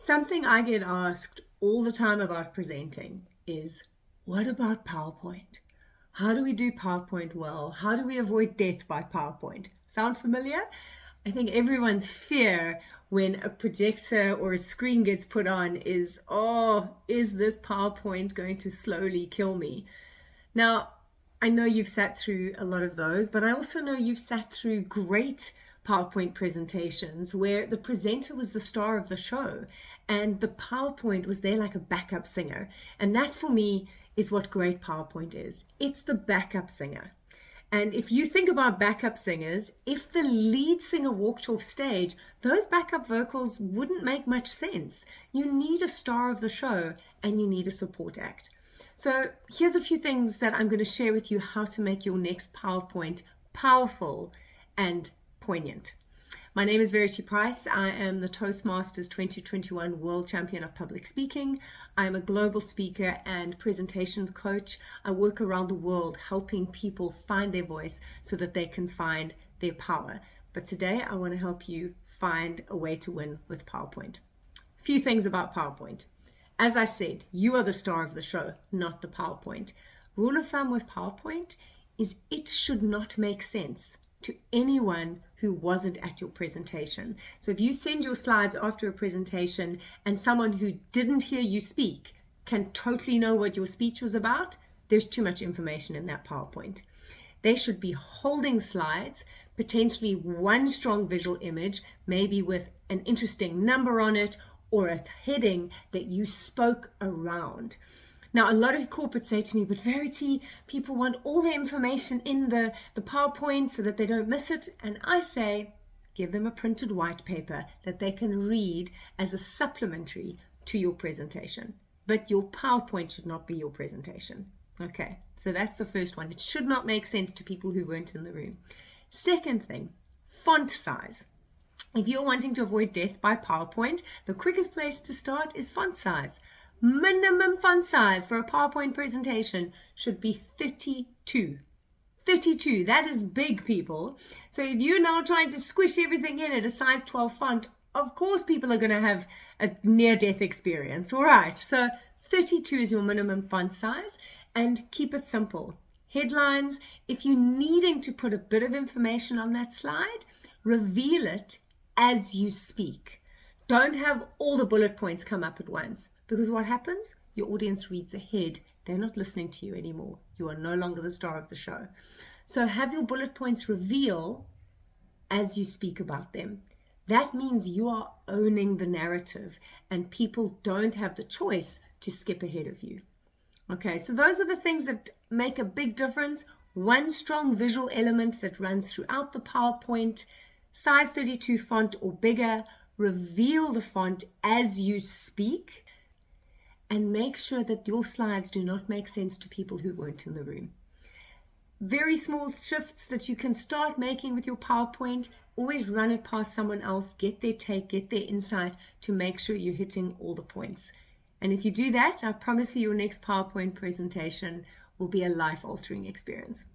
Something I get asked all the time about presenting is, what about PowerPoint? How do we do PowerPoint well? How do we avoid death by PowerPoint? Sound familiar? I think everyone's fear when a projector or a screen gets put on is, oh, is this PowerPoint going to slowly kill me? Now, I know you've sat through a lot of those, but I also know you've sat through great PowerPoint presentations where the presenter was the star of the show and the PowerPoint was there like a backup singer. And that for me is what great PowerPoint is. It's the backup singer. And if you think about backup singers, if the lead singer walked off stage, those backup vocals wouldn't make much sense. You need a star of the show and you need a support act. So here's a few things that I'm going to share with you how to make your next PowerPoint powerful and poignant. My name is Verity Price. I am the Toastmasters 2021 World Champion of Public Speaking. I'm a global speaker and presentations coach. I work around the world helping people find their voice so that they can find their power. But today I want to help you find a way to win with PowerPoint. A few things about PowerPoint. As I said, you are the star of the show, not the PowerPoint. Rule of thumb with PowerPoint is it should not make sense to anyone who wasn't at your presentation. So if you send your slides after a presentation and someone who didn't hear you speak can totally know what your speech was about, there's too much information in that PowerPoint. They should be holding slides, potentially one strong visual image, maybe with an interesting number on it or a heading that you spoke around. Now, a lot of corporates say to me, but Verity, people want all the information in the PowerPoint so that they don't miss it. And I say, give them a printed white paper that they can read as a supplementary to your presentation. But your PowerPoint should not be your presentation. Okay, so that's the first one. It should not make sense to people who weren't in the room. Second thing, font size. If you're wanting to avoid death by PowerPoint, the quickest place to start is font size. Minimum font size for a PowerPoint presentation should be 32. 32, that is big, people. So if you're now trying to squish everything in at a size 12 font, of course people are going to have a near-death experience. All right, so 32 is your minimum font size, and keep it simple. Headlines, if you're needing to put a bit of information on that slide, reveal it as you speak. Don't have all the bullet points come up at once, because what happens? Your audience reads ahead. They're not listening to you anymore. You are no longer the star of the show. So have your bullet points reveal as you speak about them. That means you are owning the narrative and people don't have the choice to skip ahead of you. Okay, so those are the things that make a big difference. One strong visual element that runs throughout the PowerPoint, size 32 font or bigger, reveal the font as you speak, and make sure that your slides do not make sense to people who weren't in the room. Very small shifts that you can start making with your PowerPoint. Always run it past someone else, get their take, get their insight to make sure you're hitting all the points. And if you do that, I promise you your next PowerPoint presentation will be a life-altering experience.